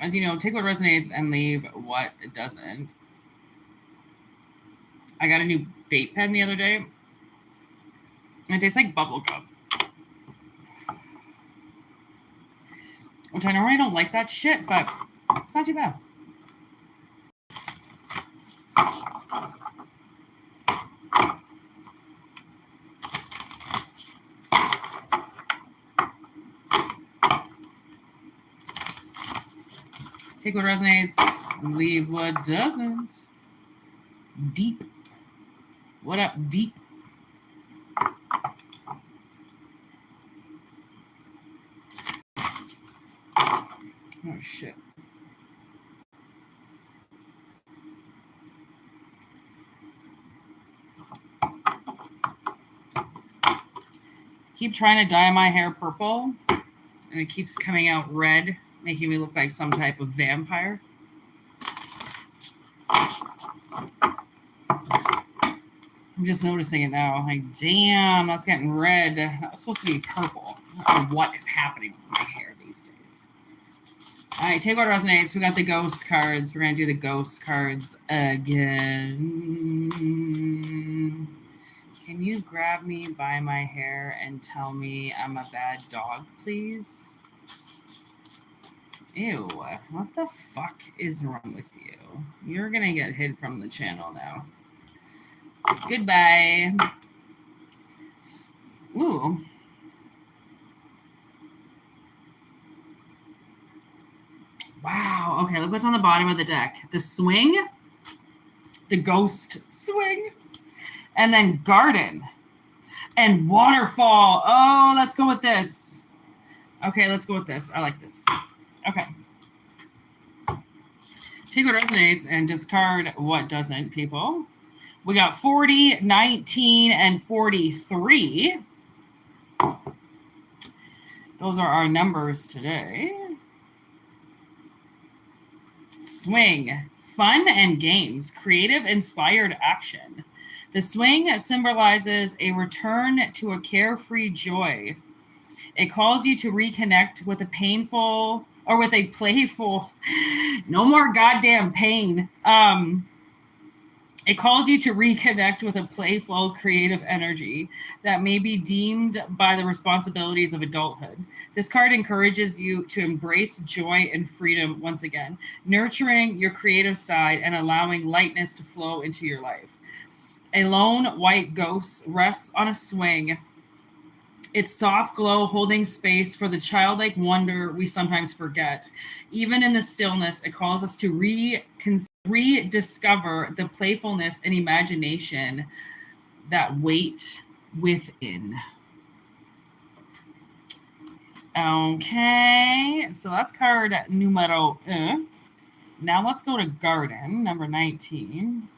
As you know, take what resonates and leave what doesn't. I got a new vape pen the other day. And it tastes like bubble gum. Which I normally don't like that shit, but it's not too bad. Take what resonates, leave what doesn't. Deep. What up, Deep? Oh, shit. Keep trying to dye my hair purple, and it keeps coming out red, making me look like some type of vampire. I'm just noticing it now. Like, damn, that's getting red. That was supposed to be purple. I don't know what is happening with my hair these days. All right, take what resonates. We got the ghost cards. We're going to do the ghost cards again. Can you grab me by my hair and tell me I'm a bad dog, please? Ew, what the fuck is wrong with you? You're going to get hid from the channel now. Goodbye. Ooh. Wow. Okay, look what's on the bottom of the deck. The swing, the ghost swing, and then garden and waterfall. Oh, let's go with this. Okay, let's go with this. I like this. Okay. Take what resonates and discard what doesn't, people. We got 40, 19, and 43. Those are our numbers today. Swing, fun and games, creative, inspired action. The swing symbolizes a return to a carefree joy. It calls you to reconnect with a painful, or with a playful, no more goddamn pain. It calls you to reconnect with a playful, creative energy that may be deemed by the responsibilities of adulthood. This card encourages you to embrace joy and freedom once again, nurturing your creative side and allowing lightness to flow into your life. A lone white ghost rests on a swing, its soft glow holding space for the childlike wonder we sometimes forget. Even in the stillness, it calls us to rediscover the playfulness and imagination that wait within. Okay, so that's card numero 1. Now let's go to garden, number 19.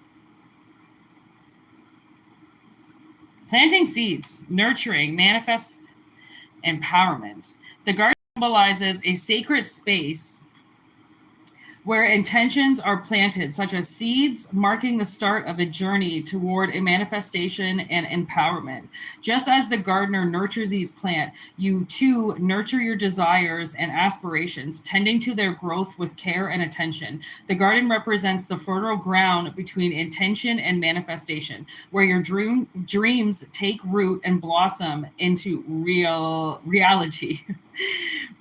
Planting seeds, nurturing, manifest empowerment. The garden symbolizes a sacred space where intentions are planted, such as seeds, marking the start of a journey toward a manifestation and empowerment. Just as the gardener nurtures each plant, you too nurture your desires and aspirations, tending to their growth with care and attention. The garden represents the fertile ground between intention and manifestation, where your dreams take root and blossom into reality.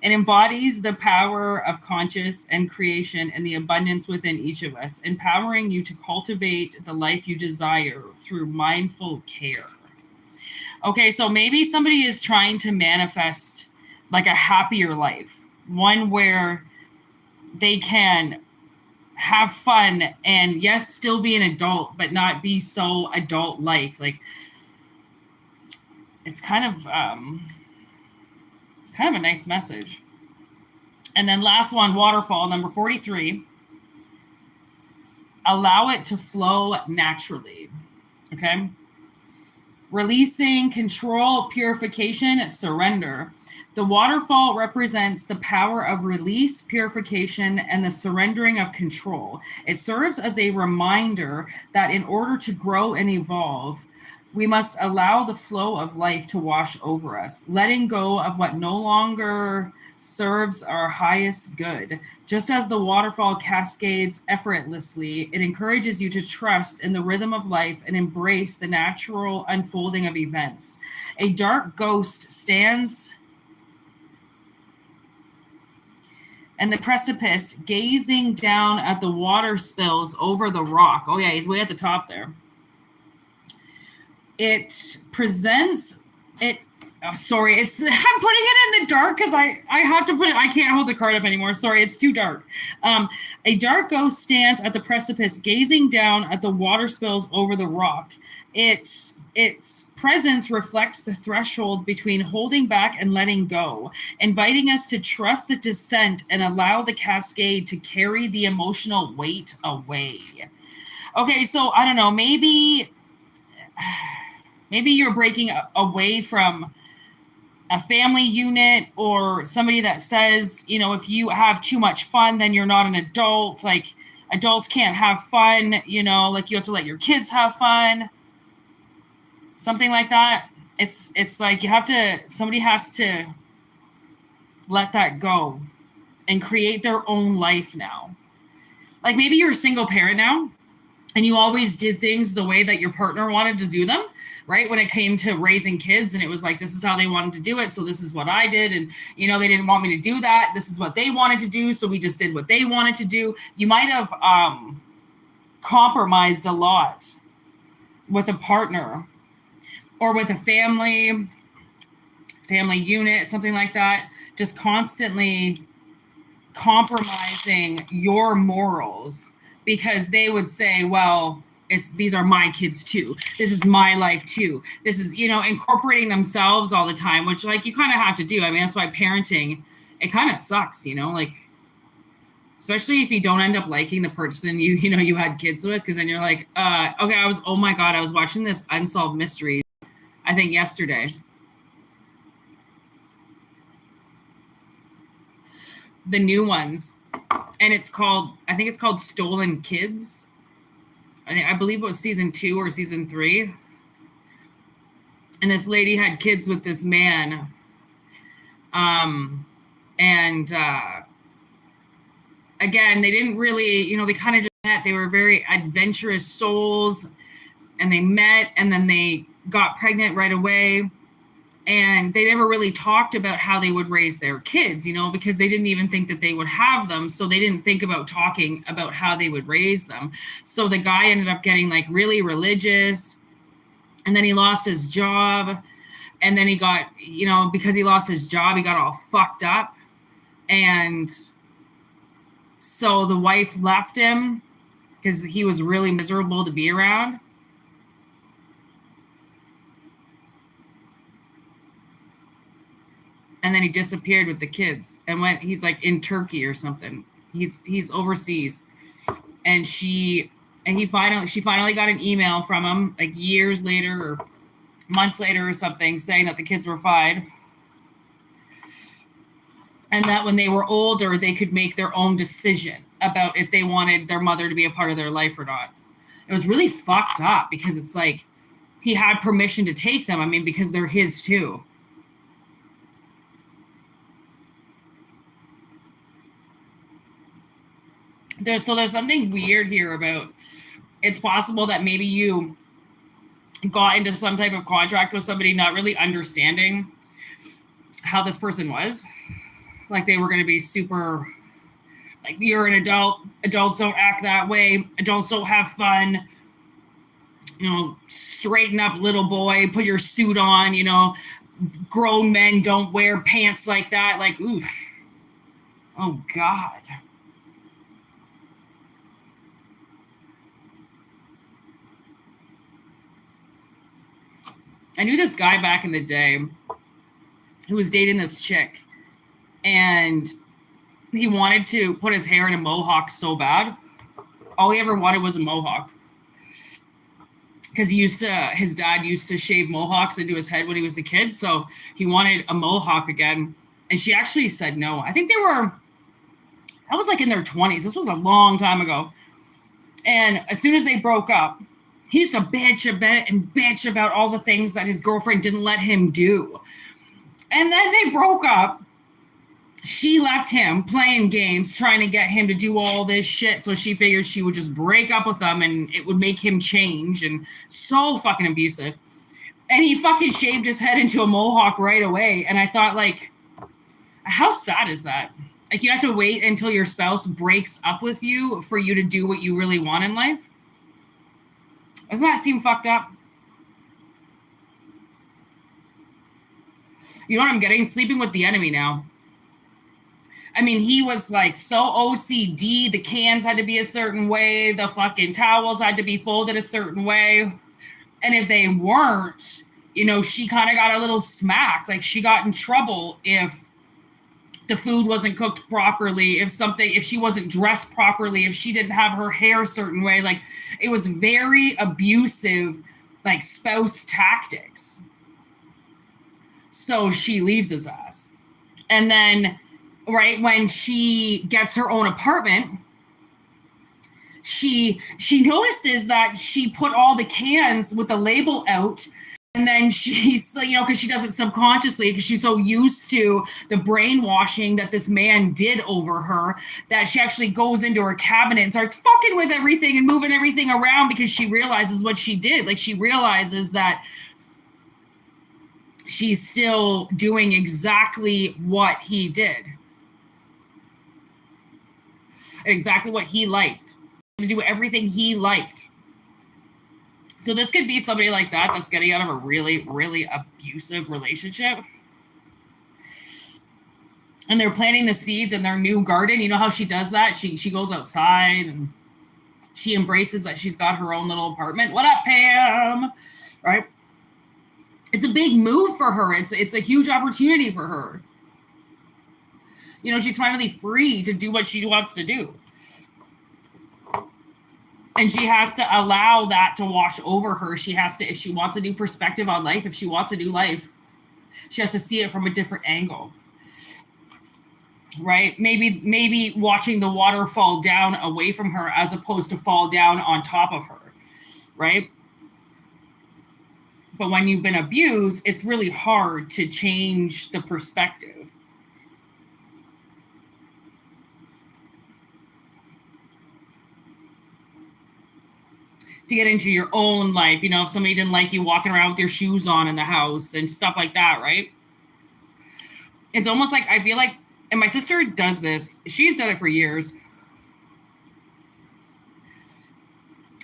It embodies the power of conscious and creation and the abundance within each of us, empowering you to cultivate the life you desire through mindful care. Okay, so maybe somebody is trying to manifest like a happier life, one where they can have fun and, yes, still be an adult, but not be so adult-like. Like, it's kind of a nice message. And then last one, waterfall, number 43. Allow it to flow naturally. Okay. Releasing, control, purification, surrender. The waterfall represents the power of release, purification, and the surrendering of control. It serves as a reminder that in order to grow and evolve, we must allow the flow of life to wash over us, letting go of what no longer serves our highest good. Just as the waterfall cascades effortlessly, it encourages you to trust in the rhythm of life and embrace the natural unfolding of events. A dark ghost stands and the precipice, gazing down at the water spills over the rock. Oh yeah, he's way at the top there. It presents it. Oh, sorry, it's I'm putting it in the dark because I have to put it. I can't hold the card up anymore. Sorry, it's too dark. A dark ghost stands at the precipice, gazing down at the water spills over the rock. Its presence reflects the threshold between holding back and letting go, inviting us to trust the descent and allow the cascade to carry the emotional weight away. Okay, so I don't know, maybe you're breaking away from a family unit or somebody that says, you know, if you have too much fun, then you're not an adult. Like, adults can't have fun, you know, like you have to let your kids have fun. Something like that. It's like somebody has to let that go and create their own life now. Like, maybe you're a single parent now and you always did things the way that your partner wanted to do them, right? When it came to raising kids, and it was like, this is how they wanted to do it, so this is what I did. And, you know, they didn't want me to do that. This is what they wanted to do, so we just did what they wanted to do. You might have compromised a lot with a partner or with a family unit, something like that. Just constantly compromising your morals because they would say, well, these are my kids too. This is my life too. This is, you know, incorporating themselves all the time, which, like, you kind of have to do. I mean, that's why parenting, it kind of sucks, you know, like, especially if you don't end up liking the person you had kids with, because then you're like, okay, oh my God, I was watching this Unsolved Mysteries, I think yesterday. The new ones. And I think it's called Stolen Kids. I believe it was season 2 or season 3. And this lady had kids with this man. Again, they didn't really, you know, they kind of just met. They were very adventurous souls, and they met, and then they got pregnant right away. And they never really talked about how they would raise their kids, you know, because they didn't even think that they would have them. So they didn't think about talking about how they would raise them. So the guy ended up getting, like, really religious, and then he lost his job. And then he got, you know, because he lost his job, he got all fucked up. And so the wife left him because he was really miserable to be around. And then he disappeared with the kids and he's like in Turkey or something. He's overseas. And she finally got an email from him, like years later or months later or something, saying that the kids were fine. And that when they were older, they could make their own decision about if they wanted their mother to be a part of their life or not. It was really fucked up because it's like he had permission to take them. I mean, because they're his too. There's something weird here about, it's possible that maybe you got into some type of contract with somebody not really understanding how this person was. Like, they were going to be super, like, you're an adult. Adults don't act that way. Adults don't have fun. You know, straighten up, little boy. Put your suit on, you know. Grown men don't wear pants like that. Like, oof. Oh, God. I knew this guy back in the day who was dating this chick, and he wanted to put his hair in a mohawk so bad. All he ever wanted was a mohawk. Because his dad used to shave mohawks into his head when he was a kid, so he wanted a mohawk again. And she actually said no. I think that was like in their 20s. This was a long time ago. And as soon as they broke up, he used to bitch about all the things that his girlfriend didn't let him do. And then they broke up. She left him playing games, trying to get him to do all this shit. So she figured she would just break up with him and it would make him change. And so fucking abusive. And he fucking shaved his head into a mohawk right away. And I thought, like, how sad is that? Like, you have to wait until your spouse breaks up with you for you to do what you really want in life? Doesn't that seem fucked up? You know what I'm getting? Sleeping with the enemy now. I mean, he was like so OCD. The cans had to be a certain way. The fucking towels had to be folded a certain way. And if they weren't, you know, she kind of got a little smack. Like, she got in trouble if the food wasn't cooked properly, if she wasn't dressed properly, if she didn't have her hair a certain way. Like, it was very abusive, like, spouse tactics. So she leaves his ass. And then, right when she gets her own apartment, she notices that she put all the cans with the label out, and then she's, you know, because she does it subconsciously because she's so used to the brainwashing that this man did over her, that she actually goes into her cabinet and starts fucking with everything and moving everything around because she realizes what she did. Like, she realizes that she's still doing exactly what he did. Exactly what he liked. To do everything he liked. So this could be somebody like that that's getting out of a really, really abusive relationship. And they're planting the seeds in their new garden. You know how she does that? She goes outside and she embraces that she's got her own little apartment. What up, Pam? Right? It's a big move for her. It's a huge opportunity for her. You know, she's finally free to do what she wants to do. And she has to allow that to wash over her. She has to, if she wants a new perspective on life, if she wants a new life, she has to see it from a different angle. Right? Maybe watching the water fall down away from her as opposed to fall down on top of her. Right? But when you've been abused, it's really hard to change the perspective. To get into your own life, you know, if somebody didn't like you walking around with your shoes on in the house and stuff like that, right? It's almost like, I feel like, and my sister does this, she's done it for years.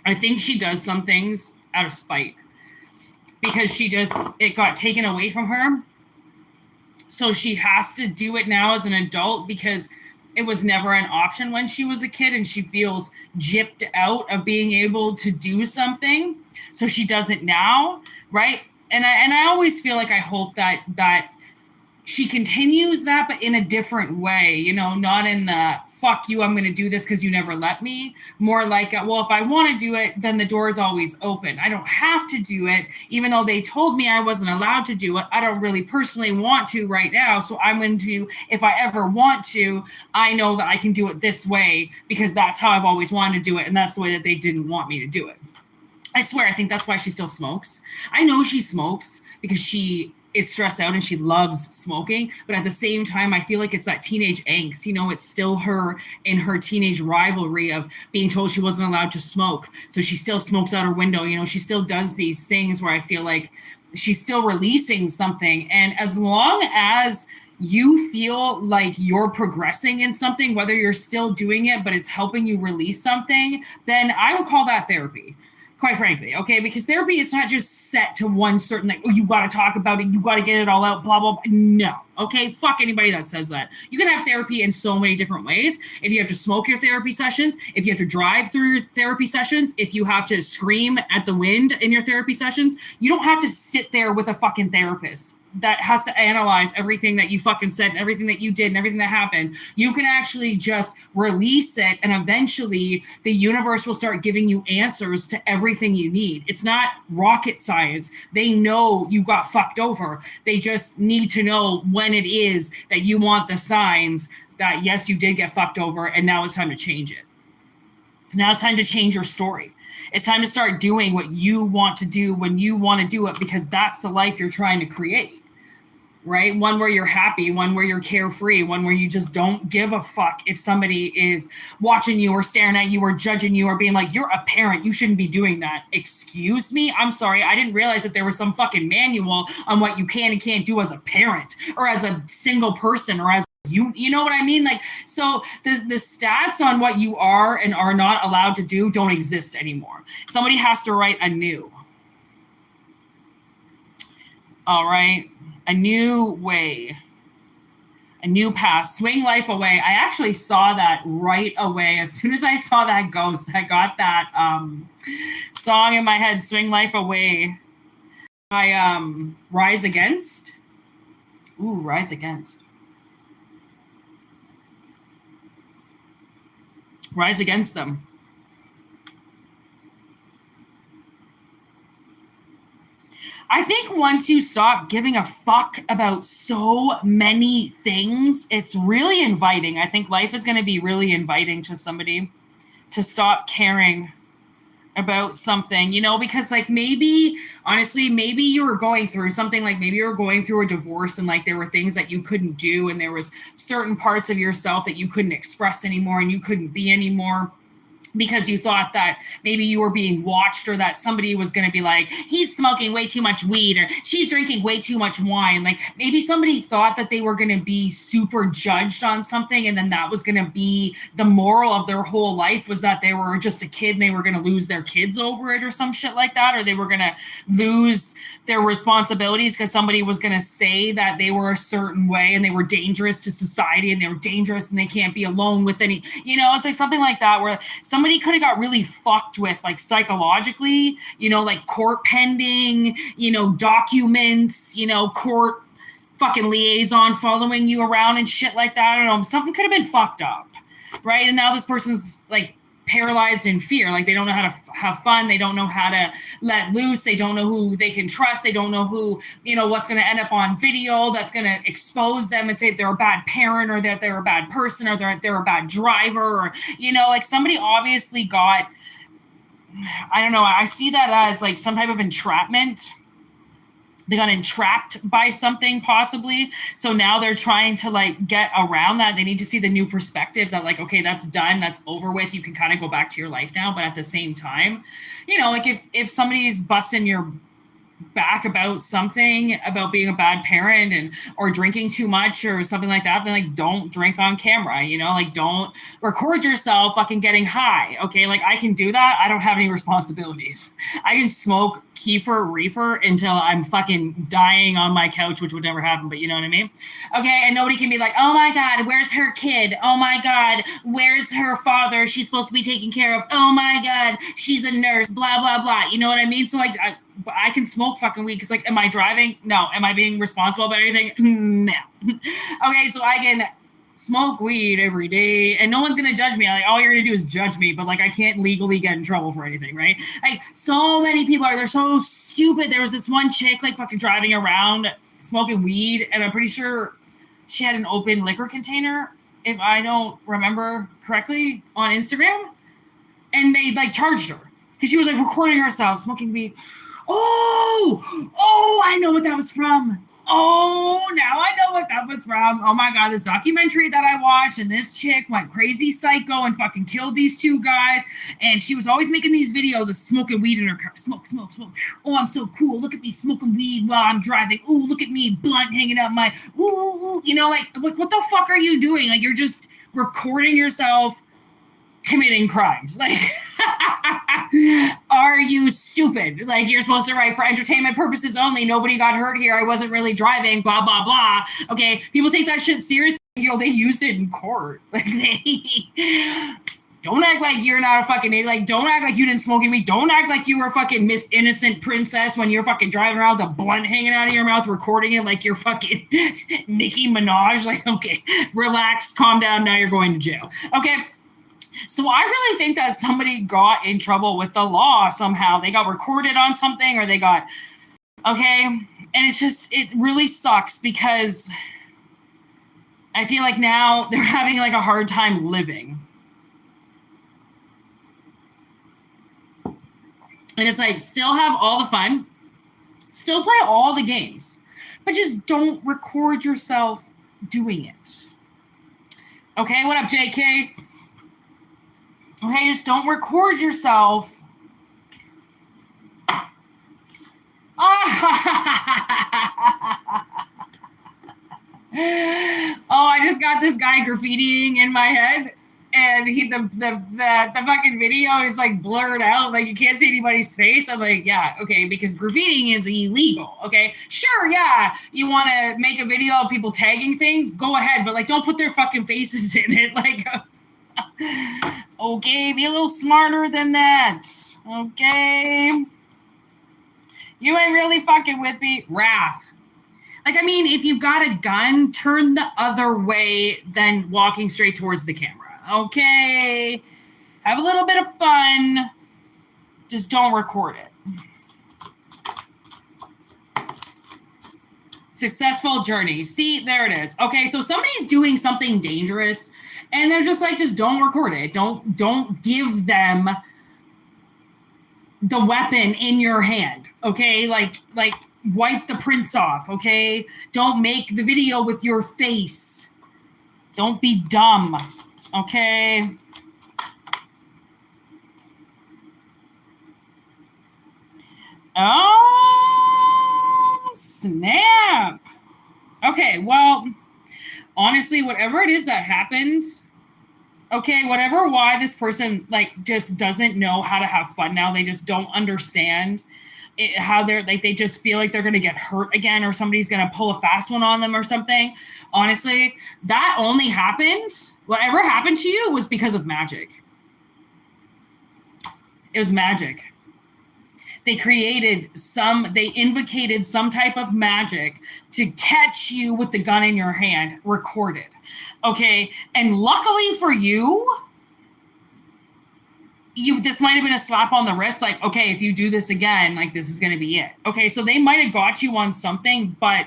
I think she does some things out of spite because it got taken away from her. So she has to do it now as an adult because it was never an option when she was a kid, and she feels gypped out of being able to do something. So she does it now, right? And I always feel like I hope that she continues that, but in a different way, you know, not in the fuck you, I'm going to do this because you never let me. More like, well, if I want to do it, then the door is always open. I don't have to do it, even though they told me I wasn't allowed to do it. I don't really personally want to right now. So I'm going to, if I ever want to, I know that I can do it this way because that's how I've always wanted to do it. And that's the way that they didn't want me to do it. I swear, I think that's why she still smokes. I know she smokes because she is stressed out and she loves smoking, but at the same time, I feel like it's that teenage angst. You know, it's still her in her teenage rivalry of being told she wasn't allowed to smoke. So she still smokes out her window. You know, she still does these things where I feel like she's still releasing something. And as long as you feel like you're progressing in something, whether you're still doing it, but it's helping you release something, then I would call that therapy. Quite frankly, okay? Because therapy, it's not just set to one certain, like, oh, you got to talk about it, you got to get it all out, blah, blah, blah. No, okay? Fuck anybody that says that. You can have therapy in so many different ways. If you have to smoke your therapy sessions, if you have to drive through your therapy sessions, if you have to scream at the wind in your therapy sessions, you don't have to sit there with a fucking therapist that has to analyze everything that you fucking said and everything that you did and everything that happened. You can actually just release it, and eventually the universe will start giving you answers to everything you need. It's not rocket science. They know you got fucked over. They just need to know when it is that you want the signs that, yes, you did get fucked over, and now it's time to change it. Now it's time to change your story. It's time to start doing what you want to do when you want to do it, because that's the life you're trying to create. right? One where you're happy, one where you're carefree, one where you just don't give a fuck if somebody is watching you or staring at you or judging you or being like, you're a parent, you shouldn't be doing that. Excuse me? I'm sorry, I didn't realize that there was some fucking manual on what you can and can't do as a parent or as a single person or as you know what I mean? Like, so the stats on what you are and are not allowed to do don't exist anymore. Somebody has to write anew. All right. A new way, a new path, swing life away. I actually saw that right away. As soon as I saw that ghost, I got that song in my head, swing life away. Rise Against. Ooh, Rise Against. Rise against them. I think once you stop giving a fuck about so many things, it's really inviting. I think life is going to be really inviting to somebody to stop caring about something, you know, because like maybe, honestly, maybe you were going through something, like maybe you were going through a divorce and like there were things that you couldn't do and there was certain parts of yourself that you couldn't express anymore and you couldn't be anymore, because you thought that maybe you were being watched or that somebody was going to be like, he's smoking way too much weed or she's drinking way too much wine. Like maybe somebody thought that they were going to be super judged on something. And then that was going to be the moral of their whole life, was that they were just a kid and they were going to lose their kids over it or some shit like that. Or they were going to lose their responsibilities because somebody was going to say that they were a certain way and they were dangerous to society and they were dangerous and they can't be alone with any, you know, it's like something like that where somebody could have got really fucked with, like psychologically, you know, like court pending, you know, documents, you know, court fucking liaison following you around and shit like that. I don't know, something could have been fucked up, right? And now this person's like paralyzed in fear, like they don't know how to have fun, they don't know how to let loose, they don't know who they can trust, they don't know who, you know, what's going to end up on video that's going to expose them and say if they're a bad parent or that they're a bad person or they're a bad driver, or, you know, like somebody obviously got, I don't know, I see that as like some type of entrapment. They got entrapped by something possibly. So now they're trying to like get around that. They need to see the new perspective that like, okay, that's done. That's over with. You can kind of go back to your life now. But at the same time, you know, like if somebody's busting your back about something, about being a bad parent and or drinking too much or something like that, then like don't drink on camera, you know, like don't record yourself fucking getting high. Okay, like I can do that. I don't have any responsibilities. I can smoke kefir reefer until I'm fucking dying on my couch, which would never happen, but you know what I mean? Okay, and nobody can be like, oh my God, where's her kid? Oh my God, where's her father? She's supposed to be taken care of. Oh my God, she's a nurse, blah, blah, blah. You know what I mean? So like, I can smoke fucking weed because like, am I driving? No. Am I being responsible about anything? No. Okay, so I can smoke weed every day and no one's gonna judge me. Like all you're gonna do is judge me, but like I can't legally get in trouble for anything, right? Like so many people they're so stupid. There was this one chick like fucking driving around smoking weed, and I'm pretty sure she had an open liquor container, if I don't remember correctly, on Instagram, and they like charged her because she was like recording herself smoking weed. Oh, I know what that was from. Oh, now I know what that was from. Oh my God, this documentary that I watched, and this chick went crazy psycho and fucking killed these two guys. And she was always making these videos of smoking weed in her car. Smoke, smoke, smoke. Oh, I'm so cool. Look at me smoking weed while I'm driving. Ooh, look at me, blunt hanging out my, ooh. You know, like, what the fuck are you doing? Like, you're just recording yourself committing crimes. Like, are you stupid? Like, you're supposed to write for entertainment purposes only. Nobody got hurt here. I wasn't really driving, blah, blah, blah. Okay, people take that shit seriously. You know, they used it in court. Like, they don't act like you're not a fucking idiot. Like, don't act like you didn't smoke weed. Don't act like you were a fucking Miss Innocent Princess when you're fucking driving around with a blunt hanging out of your mouth, recording it like you're fucking Nicki Minaj. Like, okay, relax, calm down. Now you're going to jail. Okay. So I really think that somebody got in trouble with the law somehow. They got recorded on something, or they got, okay? And it's just, it really sucks because I feel like now they're having like a hard time living. And it's like, still have all the fun, still play all the games, but just don't record yourself doing it. Okay, what up, JK? Okay, just don't record yourself. Oh, I just got this guy graffitiing in my head, and the fucking video is like blurred out, like you can't see anybody's face. I'm like, yeah, okay, because graffitiing is illegal. Okay, sure, yeah, you want to make a video of people tagging things, go ahead, but like don't put their fucking faces in it. Like, okay, be a little smarter than that. Okay, you ain't really fucking with me. Wrath. Like, I mean, if you got a gun, turn the other way than walking straight towards the camera. Okay? Have a little bit of fun. Just don't record it. Successful journey. See, there it is. Okay, so somebody's doing something dangerous, and they're just like, just don't record it. Don't give them the weapon in your hand. Okay? Like wipe the prints off, okay? Don't make the video with your face. Don't be dumb, okay? Oh, snap. Okay, well, honestly, whatever it is that happened, okay, why this person, like, just doesn't know how to have fun now. They just don't understand how they're like, they just feel like they're going to get hurt again, or somebody's going to pull a fast one on them or something. Honestly, that only happened. Whatever happened to you was because of magic. It was magic. They invocated some type of magic to catch you with the gun in your hand, recorded. Okay. And luckily for you, this might have been a slap on the wrist, like, okay, if you do this again, like, this is going to be it. Okay, so they might have got you on something, but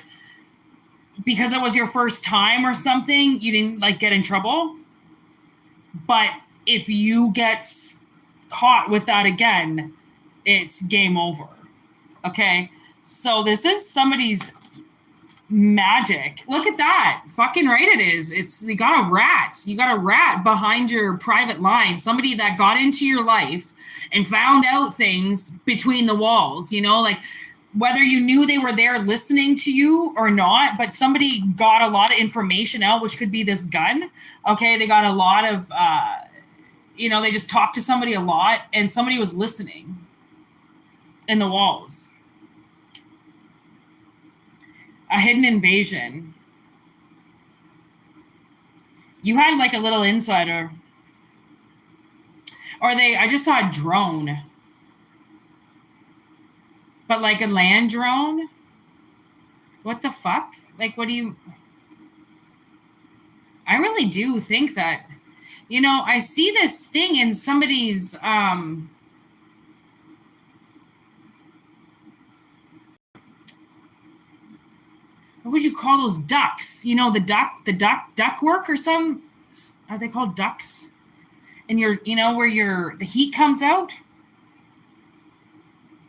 because it was your first time or something, you didn't, like, get in trouble. But if you get caught with that again, it's game over. Okay, so this is somebody's magic. Look at that. Fucking right it is. You got a rat. You got a rat behind your private line. Somebody that got into your life and found out things between the walls, you know, like whether you knew they were there listening to you or not, but somebody got a lot of information out, which could be this gun. Okay, they got a lot of, they just talked to somebody a lot, and somebody was listening in the walls. A hidden invasion. You had like a little insider. I just saw a drone. But like a land drone? What the fuck? Like, what do you... I really do think that, I see this thing in somebody's, what would you call those ducks? The duck work or some, are they called ducks? And where the heat comes out?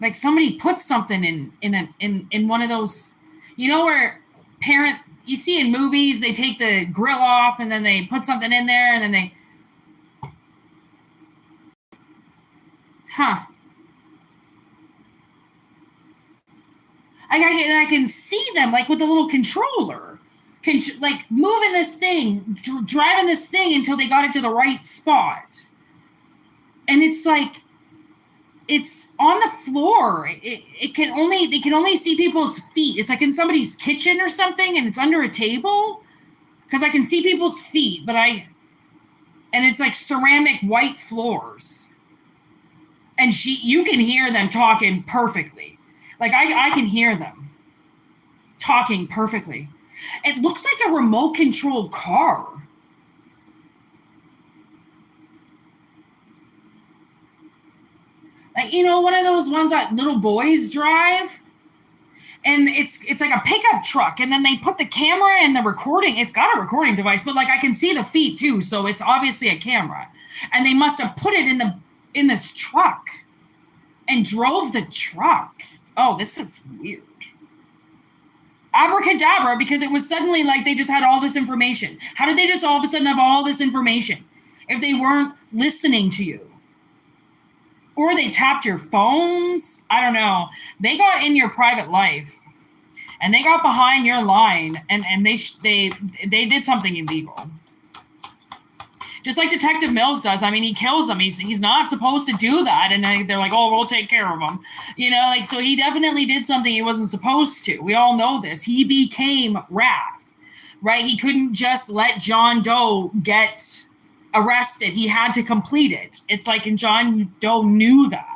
Like somebody puts something in one of those, where you see in movies, they take the grill off and then they put something in there and then they, I can see them like with a little controller, like moving this thing, driving this thing until they got it to the right spot. And it's like, it's on the floor. They can only see people's feet. It's like in somebody's kitchen or something, and it's under a table, because I can see people's feet, and it's like ceramic white floors. And you can hear them talking perfectly. Like I can hear them talking perfectly. It looks like a remote controlled car. Like, one of those ones that little boys drive, and it's like a pickup truck, and then they put the camera and the recording. It's got a recording device, but like I can see the feet too, so it's obviously a camera. And they must have put it in this truck and drove the truck. Oh, this is weird. Abracadabra, because it was suddenly like they just had all this information. How did they just all of a sudden have all this information if they weren't listening to you? Or they tapped your phones? I don't know. They got in your private life and they got behind your line and they did something illegal. Just like Detective Mills does. I mean, he kills them. He's not supposed to do that. And they're like, oh, we'll take care of him. You know, like, so he definitely did something he wasn't supposed to. We all know this. He became Wrath, right? He couldn't just let John Doe get arrested. He had to complete it. It's like, and John Doe knew that.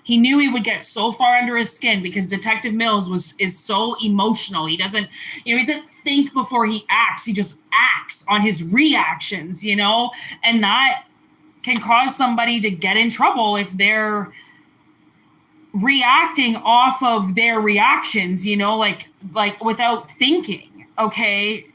He knew he would get so far under his skin because Detective Mills is so emotional. He doesn't think before he acts. He just acts on his reactions, you know, and that can cause somebody to get in trouble if they're reacting off of their reactions, you know, like without thinking. Okay.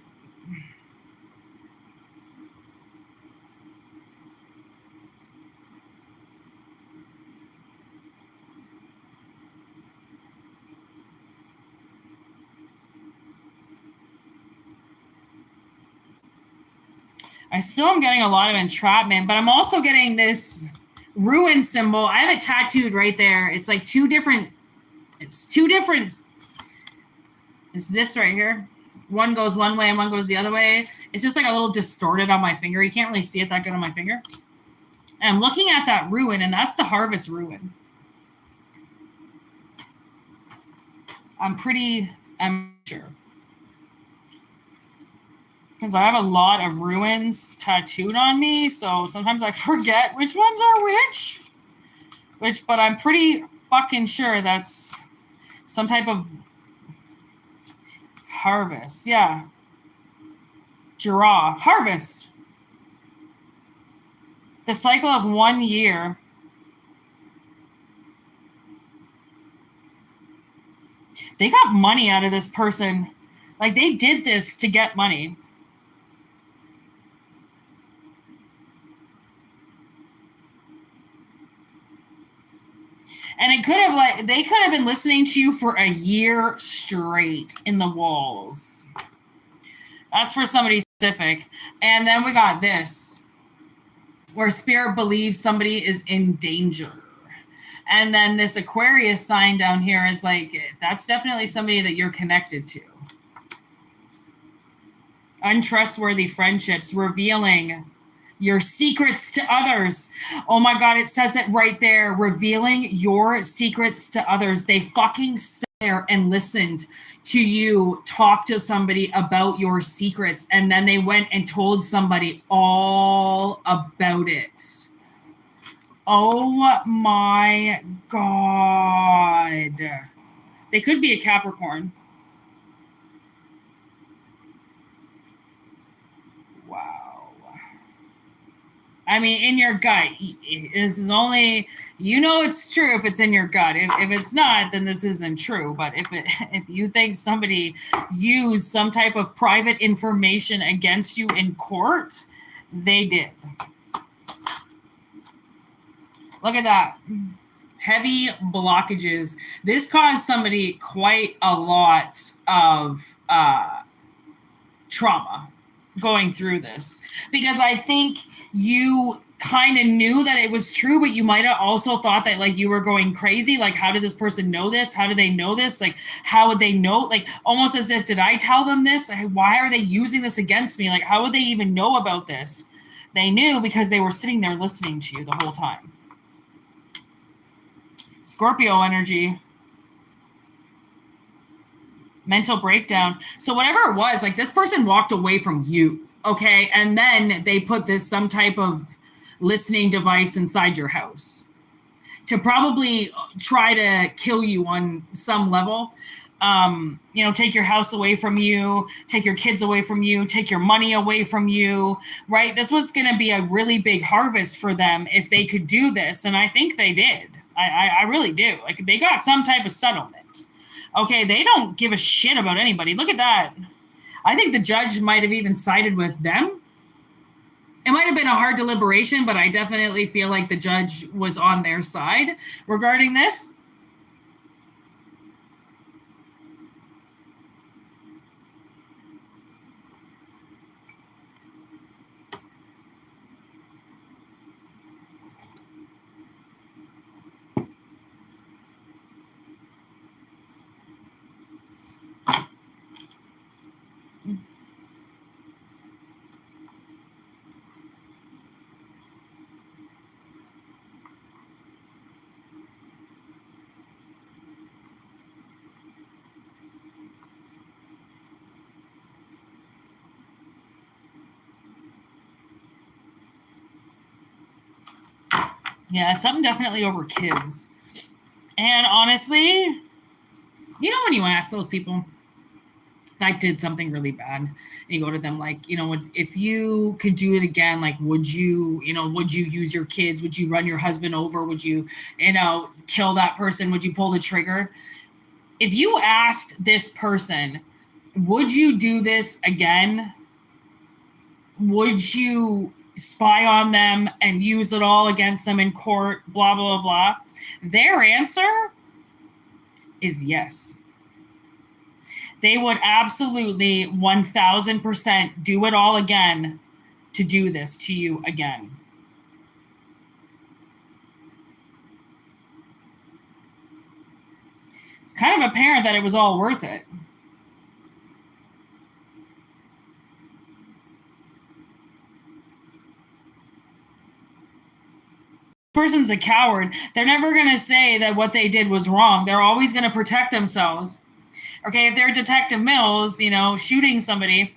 I still am getting a lot of entrapment, but I'm also getting this ruin symbol. I have it tattooed right there. It's like two different. It's this right here. One goes one way and one goes the other way. It's just like a little distorted on my finger. You can't really see it that good on my finger. And I'm looking at that ruin, and that's the harvest ruin. I'm sure. Because I have a lot of ruins tattooed on me, so sometimes I forget which ones are which. But I'm pretty fucking sure that's some type of harvest. Yeah. Draw. Harvest. The cycle of 1 year. They got money out of this person. Like, they did this to get money. And they could have been listening to you for a year straight in the walls. That's for somebody specific. And then we got this, where spirit believes somebody is in danger. And then this Aquarius sign down here is like, that's definitely somebody that you're connected to. Untrustworthy friendships, revealing your secrets to others. Oh my God, it says it right there. Revealing your secrets to others. They fucking sat there and listened to you talk to somebody about your secrets. And then they went and told somebody all about it. Oh my God. They could be a Capricorn. I mean, in your gut, this is only, you know, it's true if it's in your gut. If it's not, then this isn't true. But if you think somebody used some type of private information against you in court, they did. Look at that. Heavy blockages. This caused somebody quite a lot of trauma going through this, because I think you kind of knew that it was true, but you might have also thought that like you were going crazy. Like, how did this person know this? How do they know this? Like, how would they know? Like, almost as if, did I tell them this? Why are they using this against me? Like, how would they even know about this? They knew because they were sitting there listening to you the whole time. Scorpio energy. Mental breakdown. So whatever it was, like, this person walked away from you, okay? And then they put some type of listening device inside your house to probably try to kill you on some level. Take your house away from you, take your kids away from you, take your money away from you, right? This was going to be a really big harvest for them if they could do this. And I think they did. I really do. Like, they got some type of settlement. Okay, they don't give a shit about anybody. Look at that. I think the judge might have even sided with them. It might have been a hard deliberation, but I definitely feel like the judge was on their side regarding this. Yeah, something definitely over kids. And honestly, you know, when you ask those people that did something really bad, and you go to them like, you know, if you could do it again, like, would you use your kids? Would you run your husband over? Would you, kill that person? Would you pull the trigger? If you asked this person, would you do this again? Would you spy on them and use it all against them in court, blah, blah, blah? Their answer is yes. They would absolutely 1000% do it all again to do this to you again. It's kind of apparent that it was all worth it. Person's a coward. They're never going to say that what they did was wrong. They're always going to protect themselves. Okay, if they're Detective Mills, shooting somebody,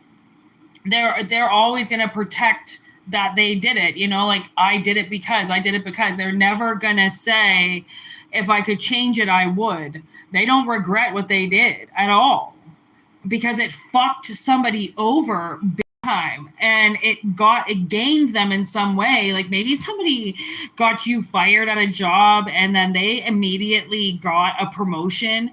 they're always going to protect that they did it. Like, I did it because. They're never going to say, if I could change it, I would. They don't regret what they did at all because it fucked somebody over big time, and it gained them in some way. Like, maybe somebody got you fired at a job and then they immediately got a promotion,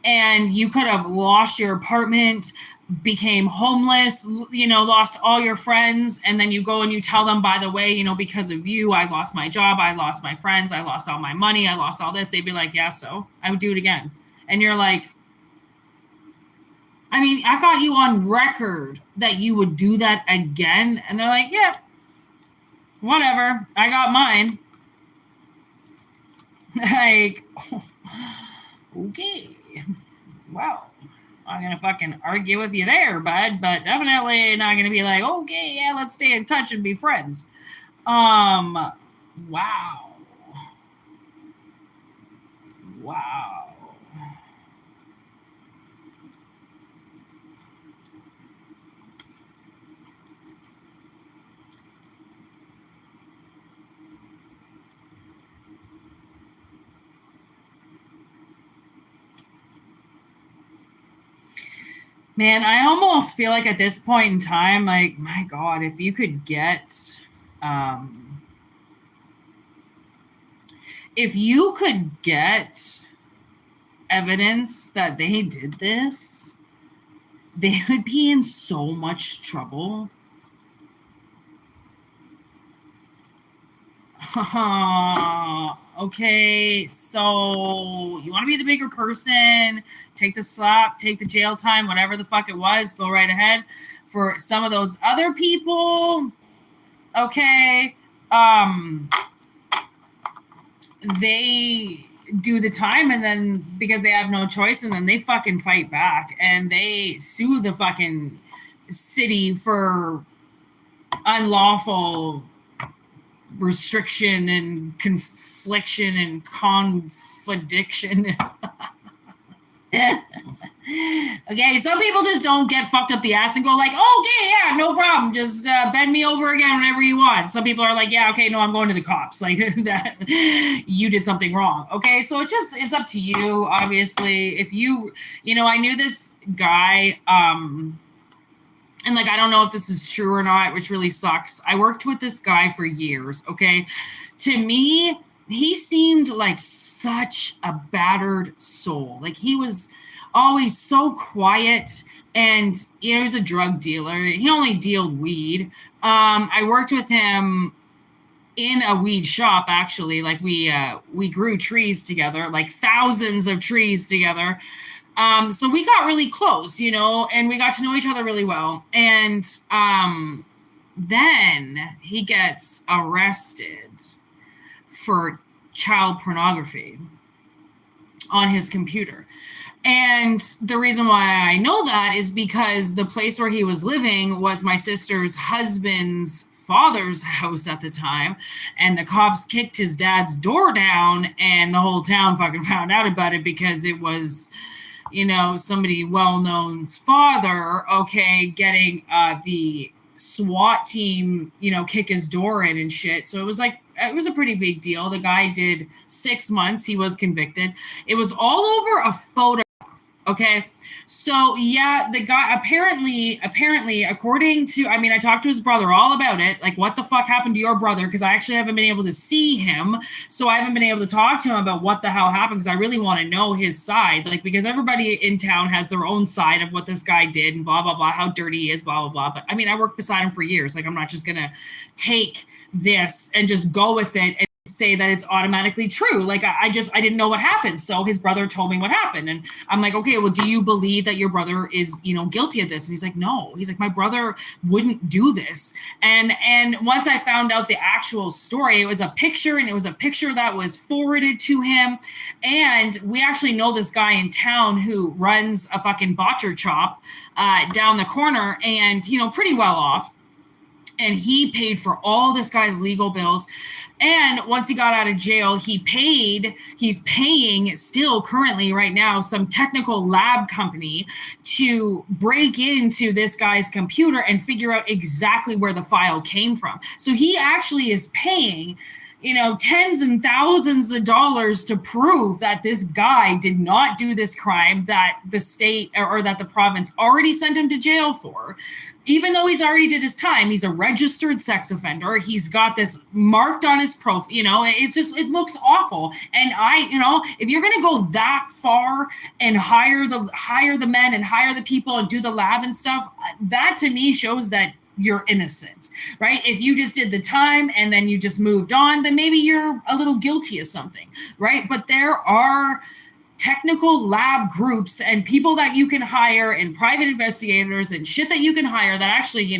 and you could have lost your apartment, became homeless, lost all your friends. And then you go and you tell them, by the way, because of you, I lost my job, I lost my friends, I lost all my money, I lost all this. They'd be like, yeah, so I would do it again. And you're like, I mean, I got you on record that you would do that again. And they're like, yeah, whatever, I got mine. Like, okay. Wow, I'm gonna fucking argue with you there, bud, but definitely not gonna be like, okay, yeah, let's stay in touch and be friends. Wow. Man, I almost feel like at this point in time, like, my God, if you could get, evidence that they did this, they would be in so much trouble. Okay, so you want to be the bigger person, take the slap, take the jail time, whatever the fuck it was, go right ahead. For some of those other people, okay, they do the time, and then because they have no choice, and then they fucking fight back and they sue the fucking city for unlawful restriction and confliction and confliction. Okay, some people just don't get fucked up the ass and go like, okay, yeah, no problem, just bend me over again whenever you want. Some people are like, yeah, okay, no, I'm going to the cops, like that you did something wrong. Okay, so it just is up to you, obviously. If I knew this guy, and like, I don't know if this is true or not, which really sucks. I worked with this guy for years, okay? To me, he seemed like such a battered soul. Like, he was always so quiet, and, he was a drug dealer. He only dealed weed. I worked with him in a weed shop, actually. Like, we grew trees together, like thousands of trees together. So we got really close, and we got to know each other really well. And then he gets arrested for child pornography on his computer. And the reason why I know that is because the place where he was living was my sister's husband's father's house at the time, and the cops kicked his dad's door down, and the whole town fucking found out about it because it was somebody well-known's father, okay, getting the SWAT team, kick his door in and shit. So it was like it was a pretty big deal. The guy did 6 months. He was convicted. It was all over a photo. Okay. So yeah, the guy apparently, according to, I mean, I talked to his brother all about it. Like, what the fuck happened to your brother? Because I actually haven't been able to see him. So I haven't been able to talk to him about what the hell happened, because I really want to know his side. Like, because everybody in town has their own side of what this guy did and blah, blah, blah, how dirty he is, blah, blah, blah. But I mean, I worked beside him for years. Like, I'm not just going to take this and just go with it and say that it's automatically true. Like, I didn't know what happened. So his brother told me what happened. And I'm like, okay, well, do you believe that your brother is, guilty of this? And he's like, no. He's like, my brother wouldn't do this. And once I found out the actual story, it was a picture, and it was a picture that was forwarded to him. And we actually know this guy in town who runs a fucking butcher shop down the corner, and, pretty well off. And he paid for all this guy's legal bills. And once he got out of jail, he's paying still currently right now some technical lab company to break into this guy's computer and figure out exactly where the file came from. So he actually is paying, tens and thousands of dollars to prove that this guy did not do this crime that the state or that the province already sent him to jail for. Even though he's already did his time, he's a registered sex offender. He's got this marked on his profile. It looks awful. And if you're going to go that far and hire the men and hire the people and do the lab and stuff, that to me shows that you're innocent, right? If you just did the time and then you just moved on, then maybe you're a little guilty of something, right? But there are technical lab groups and people that you can hire and private investigators and shit that you can hire that actually,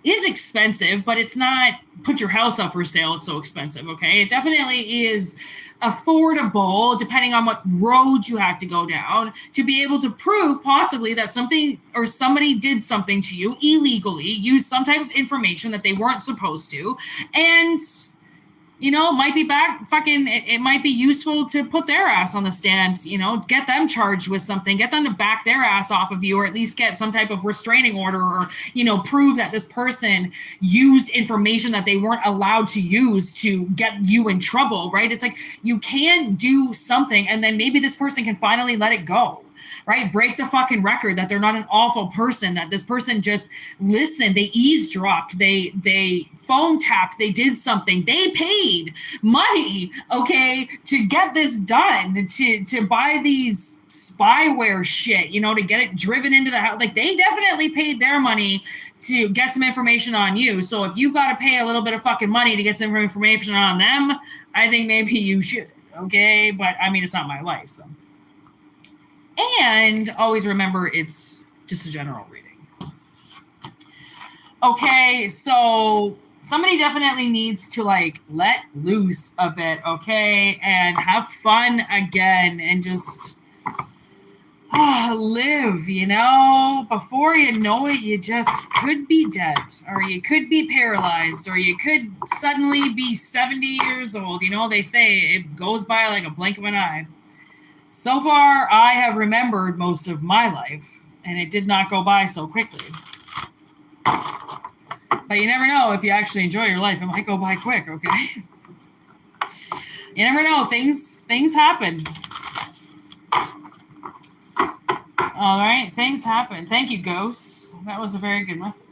is expensive, but it's not put your house up for sale. It's so expensive. Okay. It definitely is affordable depending on what road you have to go down to be able to prove possibly that something or somebody did something to you illegally, use some type of information that they weren't supposed to. And it might be useful to put their ass on the stand, get them charged with something, get them to back their ass off of you, or at least get some type of restraining order, or, prove that this person used information that they weren't allowed to use to get you in trouble, right? It's like, you can do something and then maybe this person can finally let it go. Right? Break the fucking record that they're not an awful person, that this person just listened, they eavesdropped, they phone tapped, they did something, they paid money, okay, to get this done, to buy these spyware shit, to get it driven into the house. Like, they definitely paid their money to get some information on you. So if you got to pay a little bit of fucking money to get some information on them, I think maybe you should, okay? But I mean, it's not my life, so. And always remember, it's just a general reading. Okay, so somebody definitely needs to let loose a bit, okay? And have fun again and just live, Before you know it, you just could be dead, or you could be paralyzed, or you could suddenly be 70 years old. They say it goes by like a blink of an eye. So far, I have remembered most of my life, and it did not go by so quickly. But you never know. If you actually enjoy your life, it might go by quick, okay? You never know. Things happen. All right, things happen. Thank you, ghosts. That was a very good message.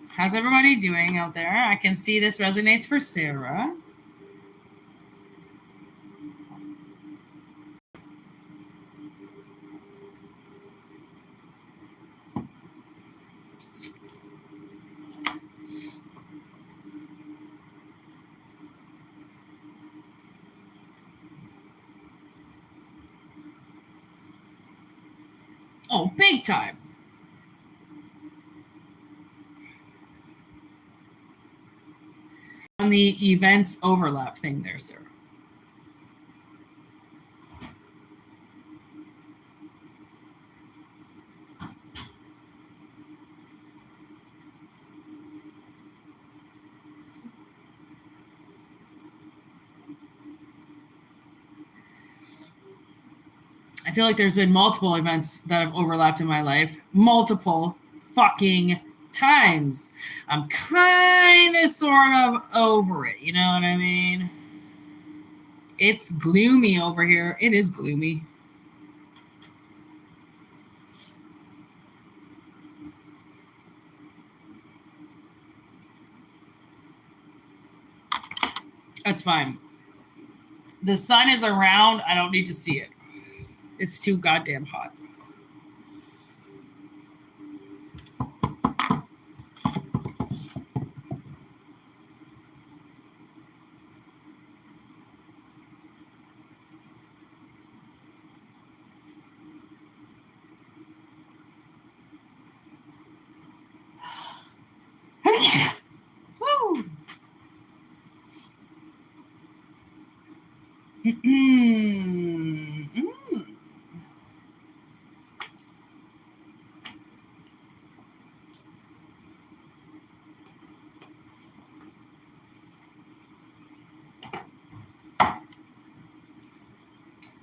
How's everybody doing out there? I can see this resonates for Sarah. Oh, big time. On the events overlap thing there, Sarah. I feel like there's been multiple events that have overlapped in my life. Multiple fucking times, I'm kind of sort of over it. You know what I mean? It's gloomy over here. It is gloomy. That's fine. The sun is around. I don't need to see it. It's too goddamn hot. Woo!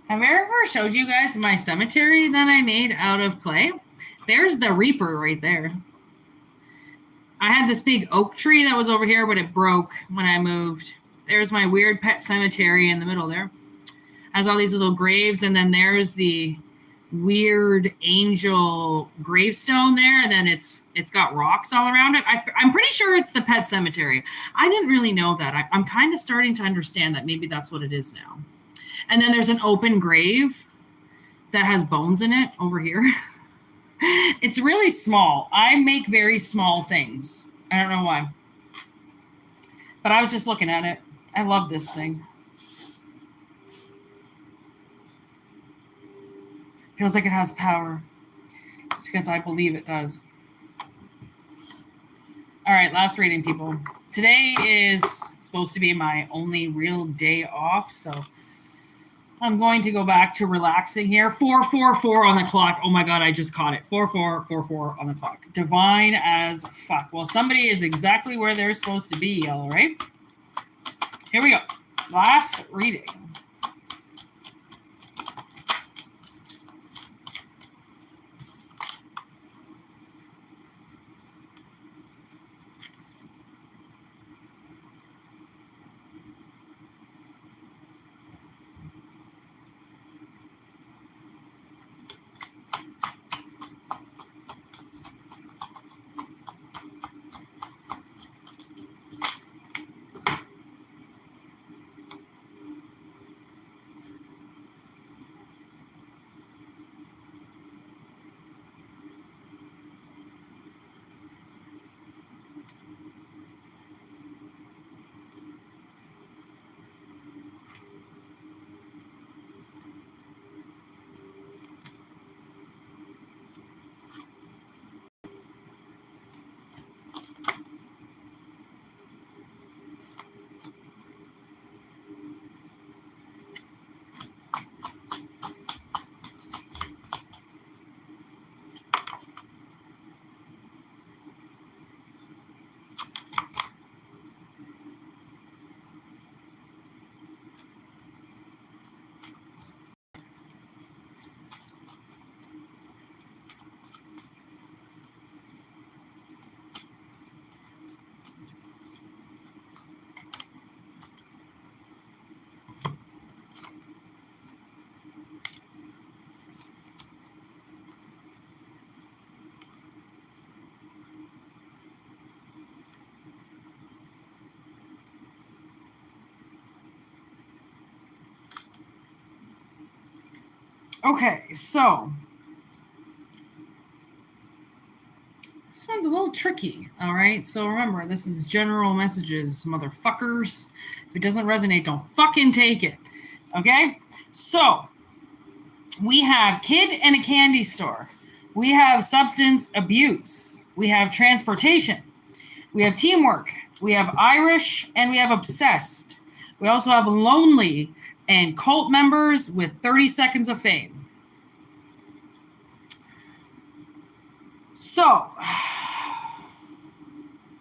Have I ever showed you guys my cemetery that I made out of clay? There's the Reaper right there. I had this big oak tree that was over here, but it broke when I moved. There's my weird pet cemetery in the middle there. Has all these little graves, and then there's the weird angel gravestone there, and then it's got rocks all around it. I'm pretty sure it's the pet cemetery. I didn't really know that. I'm kind of starting to understand that maybe that's what it is now. And then there's an open grave that has bones in it over here. It's really small. I make very small things. I don't know why. But I was just looking at it. I love this thing. Feels like it has power. It's because I believe it does. All right, last reading, people. Today is supposed to be my only real day off, so I'm going to go back to relaxing here. 4:44 on the clock. Oh my God, I just caught it. 4:44 on the clock. Divine as fuck. Well, somebody is exactly where they're supposed to be, all right? Here we go. Last reading. Okay, so this one's a little tricky, all right? So remember, this is general messages, motherfuckers. If it doesn't resonate, don't fucking take it, okay? So we have kid in a candy store. We have substance abuse. We have transportation. We have teamwork. We have Irish, and we have obsessed. We also have lonely and cult members with 30 seconds of fame. So,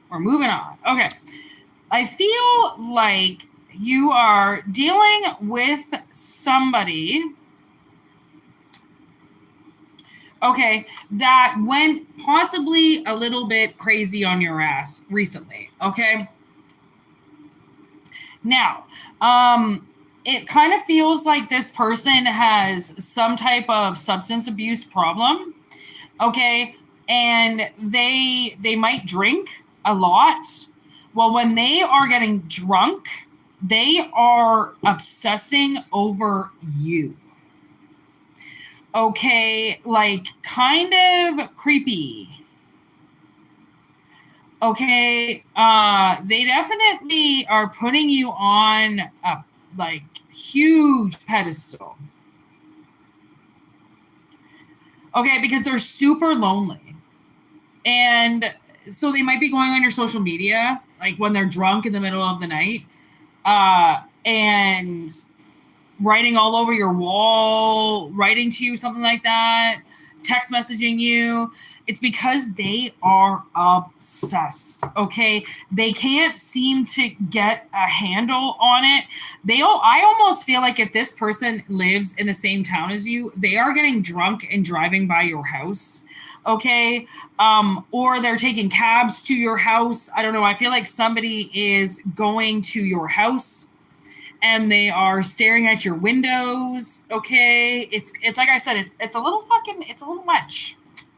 we're moving on. Okay. I feel like you are dealing with somebody. Okay, that went possibly a little bit crazy on your ass recently. Okay. Now, it kind of feels like this person has some type of substance abuse problem. Okay, and they might drink a lot. Well, when they are getting drunk, they are obsessing over you. Okay, like kind of creepy. Okay, they definitely are putting you on a like huge pedestal. Okay, because they're super lonely. And so they might be going on your social media, like when they're drunk in the middle of the night, and writing all over your wall, writing to you, something like that, text messaging you. It's because they are obsessed. Okay, they can't seem to get a handle on it. I almost feel like if this person lives in the same town as you, they are getting drunk and driving by your house. Okay, or they're taking cabs to your house. I don't know. I feel like somebody is going to your house and they are staring at your windows. Okay, it's like I said, it's a little much.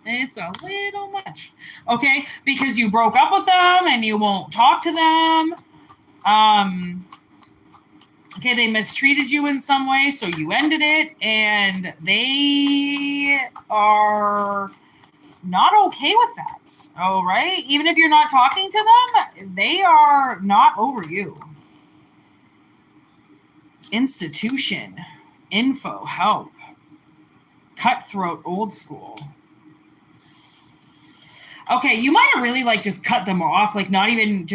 It's a little much. Okay, because you broke up with them and you won't talk to them. Okay, they mistreated you in some way, so you ended it, and they are not okay with that. All right, even if you're not talking to them, they are not over you. Institution, info, help, cutthroat, old school. Okay, you might have really like just cut them off, like not even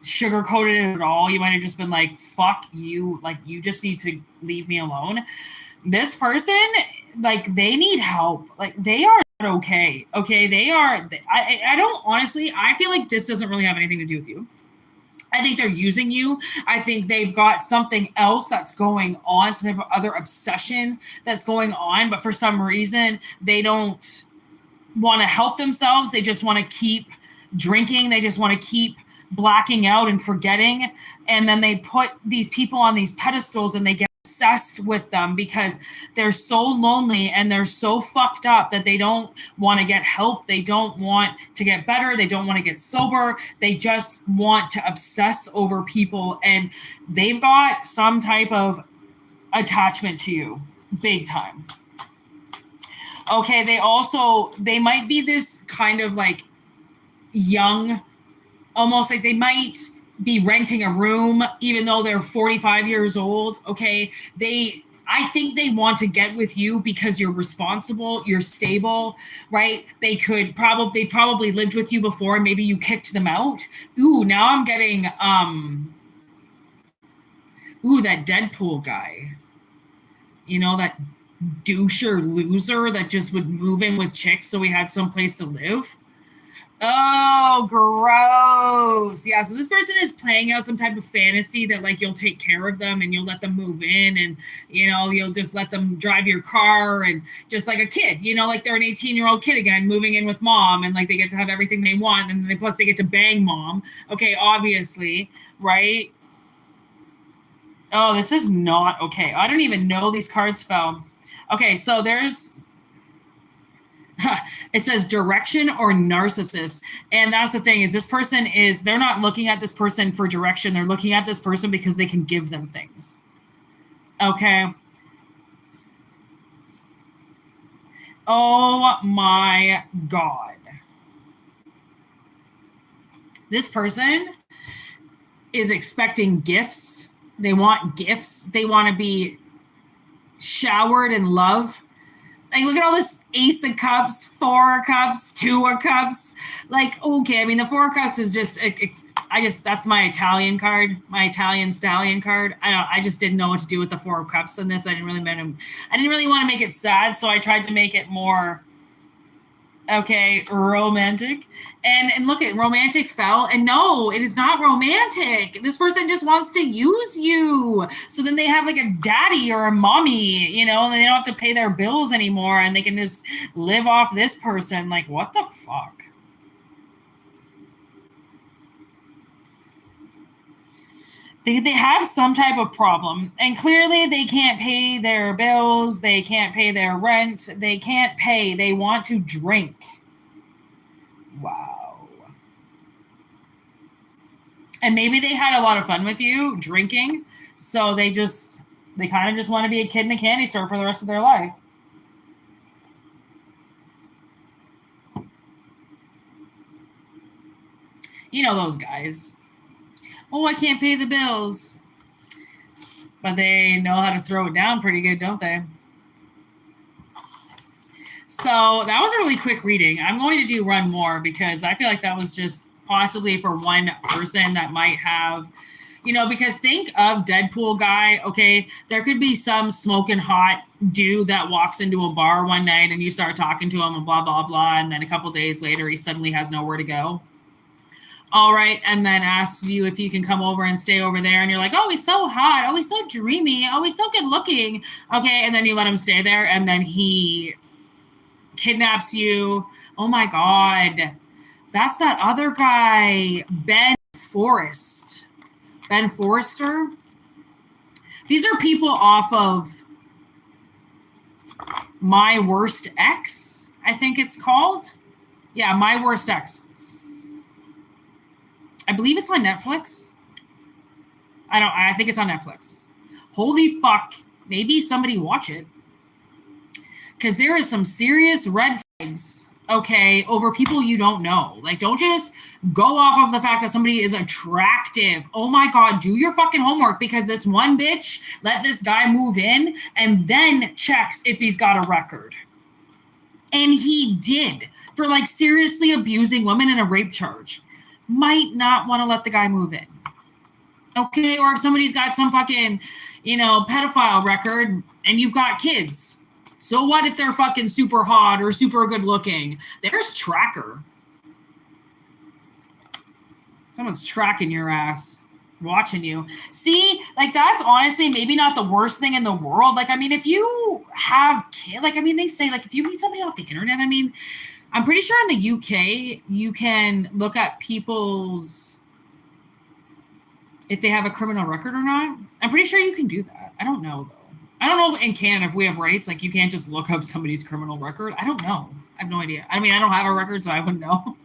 sugarcoated it at all. You might have just been like, fuck you, like you just need to leave me alone. This person, like they need help. Like they are not okay. Okay, they are, I don't honestly, I feel like this doesn't really have anything to do with you. I think they're using you. I think they've got something else that's going on, some type of other obsession that's going on, but for some reason they don't want to help themselves. They just want to keep drinking. They just want to keep blacking out and forgetting. And then they put these people on these pedestals and they get obsessed with them because they're so lonely and they're so fucked up that they don't want to get help. They don't want to get better. They don't want to get sober. They just want to obsess over people. And they've got some type of attachment to you, big time. Okay, they might be this kind of like young, almost like they might be renting a room even though they're 45 years old. Okay, I think they want to get with you because you're responsible, you're stable, right? They probably lived with you before and maybe you kicked them out. Ooh, now I'm getting that Deadpool guy. You know, that doucher loser that just would move in with chicks so he had some place to live. Oh, gross. Yeah, so this person is playing out some type of fantasy that like you'll take care of them and you'll let them move in and, you know, you'll just let them drive your car and just like a kid, you know, like they're an 18-year-old kid again moving in with mom and like they get to have everything they want and plus they get to bang mom. Okay, obviously, right? Oh, this is not okay. I don't even know these cards fell. Okay, so it says direction or narcissist. And that's the thing is they're not looking at this person for direction. They're looking at this person because they can give them things. Okay. Oh my God. This person is expecting gifts. They want gifts. They want to be showered in love. Like, look at all this Ace of Cups, Four of Cups, Two of Cups. Like, okay, I mean, the Four of Cups is just, that's my Italian card, my Italian stallion card. I just didn't know what to do with the Four of Cups in this. I didn't really want to make it sad, so I tried to make it more Okay, romantic. And look at romantic fell. And no, it is not romantic. This person just wants to use you. So then they have like a daddy or a mommy, you know, and they don't have to pay their bills anymore and they can just live off this person. Like, what the fuck? They have some type of problem, and clearly they can't pay their bills, they can't pay their rent, they can't pay, they want to drink. Wow. And maybe they had a lot of fun with you drinking, so they kind of just want to be a kid in a candy store for the rest of their life. You know those guys. Oh, I can't pay the bills. But they know how to throw it down pretty good, don't they? So that was a really quick reading. I'm going to do run more because I feel like that was just possibly for one person that might have, you know, because think of Deadpool guy. Okay, there could be some smoking hot dude that walks into a bar one night and you start talking to him and blah, blah, blah. And then a couple days later, he suddenly has nowhere to go. All right, and then asks you if you can come over and stay over there, and you're like, oh, he's so hot, oh, he's so dreamy, oh, he's so good looking. Okay, and then you let him stay there, and then he kidnaps you. Oh my God, that's that other guy, Ben Forrester. These are people off of My Worst Ex, I think it's called. Yeah, My Worst Ex. I believe it's on Netflix. I think it's on Netflix. Holy fuck. Maybe somebody watch it. Because there is some serious red flags, okay, over people you don't know. Like, don't just go off of the fact that somebody is attractive. Oh my God, do your fucking homework, because this one bitch let this guy move in and then checks if he's got a record. And he did, for like seriously abusing women in a rape charge. Might not want to let the guy move in. Okay, or if somebody's got some fucking, you know, pedophile record and you've got kids. So what if they're fucking super hot or super good looking? There's tracker. Someone's tracking your ass, watching you. See, like that's honestly maybe not the worst thing in the world. Like, I mean, if you have kids, like, I mean, they say like if you meet somebody off the internet, I mean, I'm pretty sure in the UK, you can look at people's, if they have a criminal record or not. I'm pretty sure you can do that. I don't know, though. I don't know in Canada if we have rights. Like, you can't just look up somebody's criminal record. I don't know. I have no idea. I mean, I don't have a record, so I wouldn't know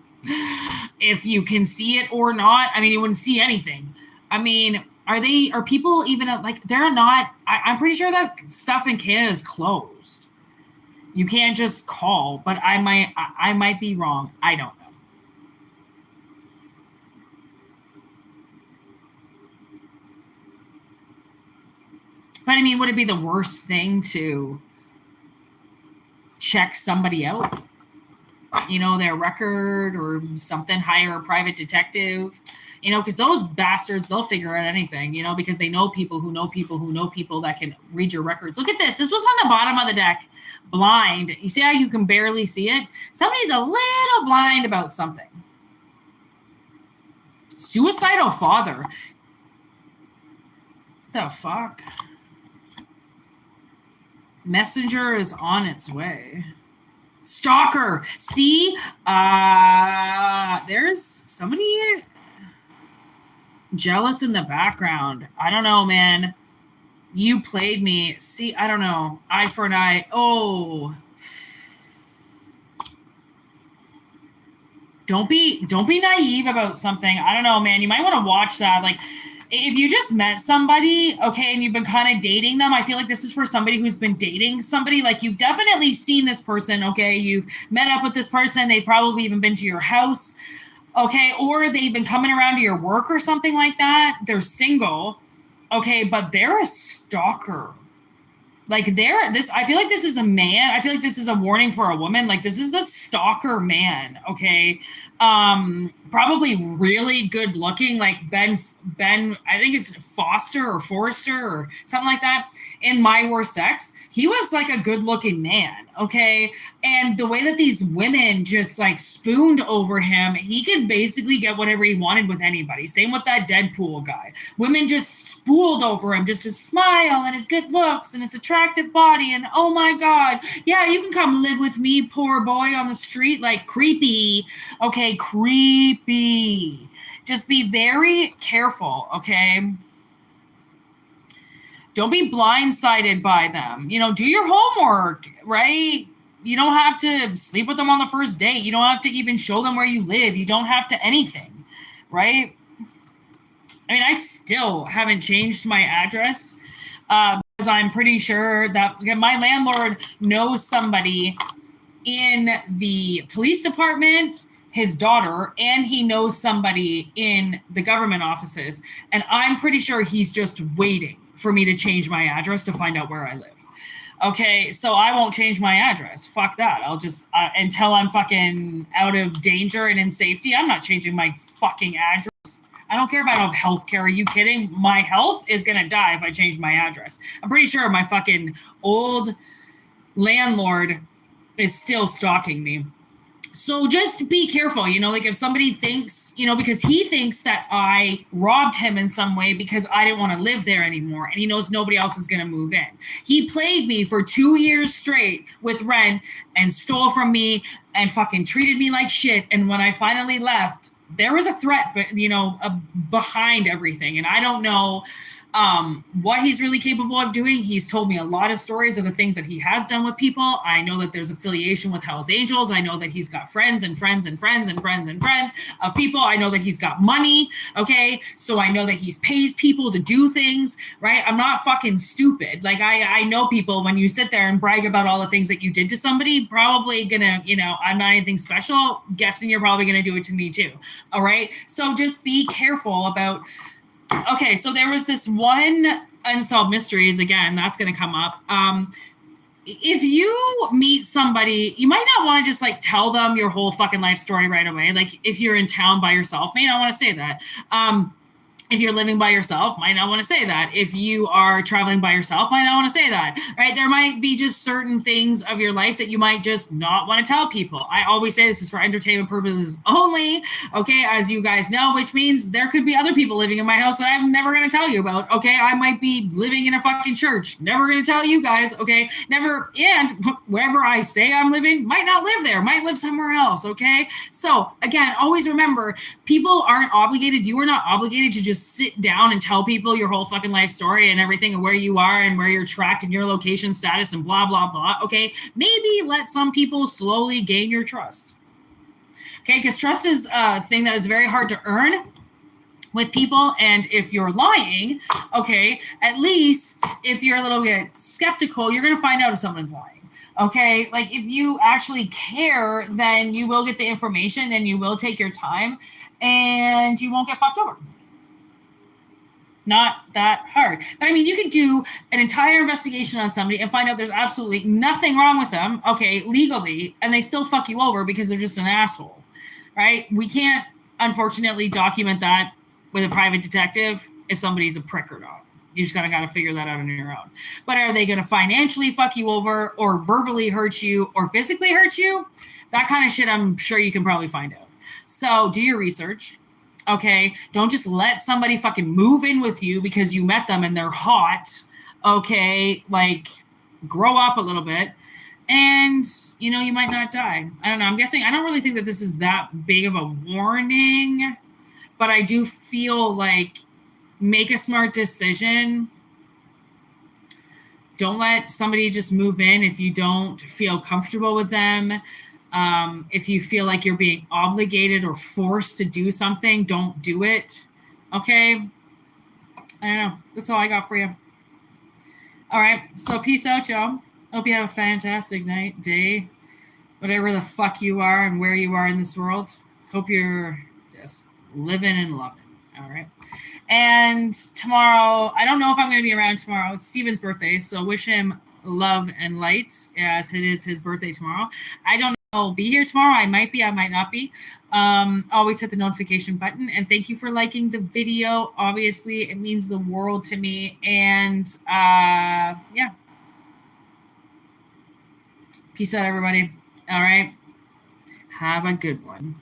if you can see it or not. I mean, you wouldn't see anything. I mean, are people even, like, they're not, I'm pretty sure that stuff in Canada is closed. You can't just call, but I might be wrong. I don't know. But I mean, would it be the worst thing to check somebody out? You know, their record or something, hire a private detective, you know, because those bastards, they'll figure out anything, you know, because they know people who know people who know people that can read your records. Look at this. This was on the bottom of the deck, blind. You see how you can barely see it? Somebody's a little blind about something. Suicidal father. The fuck? Messenger is on its way. Stalker. See? There's somebody jealous in the background. I don't know, man. You played me. See, I don't know. Eye for an eye. Oh. Don't be naive about something. I don't know, man. You might want to watch that. Like, if you just met somebody, okay, and you've been kind of dating them, I feel like this is for somebody who's been dating somebody. Like, you've definitely seen this person, okay? You've met up with this person. They've probably even been to your house, okay? Or they've been coming around to your work or something like that. They're single, okay? But they're a stalker. Like I feel like this is a man. I feel like this is a warning for a woman. Like this is a stalker man. Okay. Probably really good looking, like Ben, I think it's Foster or Forrester or something like that. In My Worst Ex, he was like a good looking man. Okay. And the way that these women just like spooned over him, he could basically get whatever he wanted with anybody. Same with that Deadpool guy. Women just spooled over him, just his smile and his good looks and his attractive body. And oh my God, yeah, you can come live with me, poor boy on the street. Like creepy. Okay, creepy. Just be very careful, okay? Don't be blindsided by them. You know, do your homework, right? You don't have to sleep with them on the first date. You don't have to even show them where you live. You don't have to anything, right? I mean, I still haven't changed my address because I'm pretty sure that my landlord knows somebody in the police department, his daughter, and he knows somebody in the government offices. And I'm pretty sure he's just waiting for me to change my address to find out where I live. Okay, so I won't change my address. Fuck that. I'll just, until I'm fucking out of danger and in safety, I'm not changing my fucking address. I don't care if I don't have health care. Are you kidding? My health is going to die if I change my address. I'm pretty sure my fucking old landlord is still stalking me. So just be careful, you know, like if somebody thinks, you know, because he thinks that I robbed him in some way because I didn't want to live there anymore. And he knows nobody else is going to move in. He played me for 2 years straight with rent and stole from me and fucking treated me like shit. And when I finally left, there was a threat, but you know, behind everything. And I don't know what he's really capable of doing. He's told me a lot of stories of the things that he has done with people. I know that there's affiliation with Hell's Angels. I know that he's got friends and friends and friends and friends and friends of people. I know that he's got money. Okay. So I know that he pays people to do things, right? I'm not fucking stupid. Like I know people, when you sit there and brag about all the things that you did to somebody, probably gonna, you know, I'm not anything special, guessing you're probably gonna do it to me too. All right. So just be careful about. Okay, so there was this one Unsolved Mysteries, again, that's going to come up. If you meet somebody, you might not want to just like tell them your whole fucking life story right away. Like if you're in town by yourself, may not want to say that. If you're living by yourself, might not want to say that. If you are traveling by yourself, might not want to say that, right? There might be just certain things of your life that you might just not want to tell people. I always say this is for entertainment purposes only, okay, as you guys know, which means there could be other people living in my house that I'm never going to tell you about, okay? I might be living in a fucking church, never going to tell you guys, okay? Never, and wherever I say I'm living, might not live there, might live somewhere else, okay? So, again, always remember, people aren't obligated, you are not obligated to just sit down and tell people your whole fucking life story and everything and where you are and where you're tracked and your location status and blah, blah, blah. Okay. Maybe let some people slowly gain your trust. Okay. Because trust is a thing that is very hard to earn with people. And if you're lying, okay, at least if you're a little bit skeptical, you're going to find out if someone's lying. Okay. Like if you actually care, then you will get the information and you will take your time and you won't get fucked over. Not that hard. But I mean, you could do an entire investigation on somebody and find out there's absolutely nothing wrong with them, okay, legally, and they still fuck you over because they're just an asshole, right? We can't, unfortunately, document that with a private detective if somebody's a prick or not. You just gotta figure that out on your own. But are they gonna financially fuck you over or verbally hurt you or physically hurt you? That kind of shit I'm sure you can probably find out. So do your research. Okay, don't just let somebody fucking move in with you because you met them and they're hot. Okay, like grow up a little bit and, you know, you might not die. I don't know. I'm guessing, I don't really think that this is that big of a warning, but I do feel like make a smart decision. Don't let somebody just move in if you don't feel comfortable with them. If you feel like you're being obligated or forced to do something, don't do it. Okay? I don't know. That's all I got for you. All right. So peace out, y'all. Hope you have a fantastic night, day, whatever the fuck you are and where you are in this world. Hope you're just living and loving. All right. And tomorrow, I don't know if I'm going to be around tomorrow. It's Steven's birthday, so wish him love and light, as it is his birthday tomorrow. I don't know if I'll be here tomorrow. I might be, I might not be. Always hit the notification button. And thank you for liking the video. Obviously, it means the world to me. And yeah. Peace out, everybody. All right. Have a good one.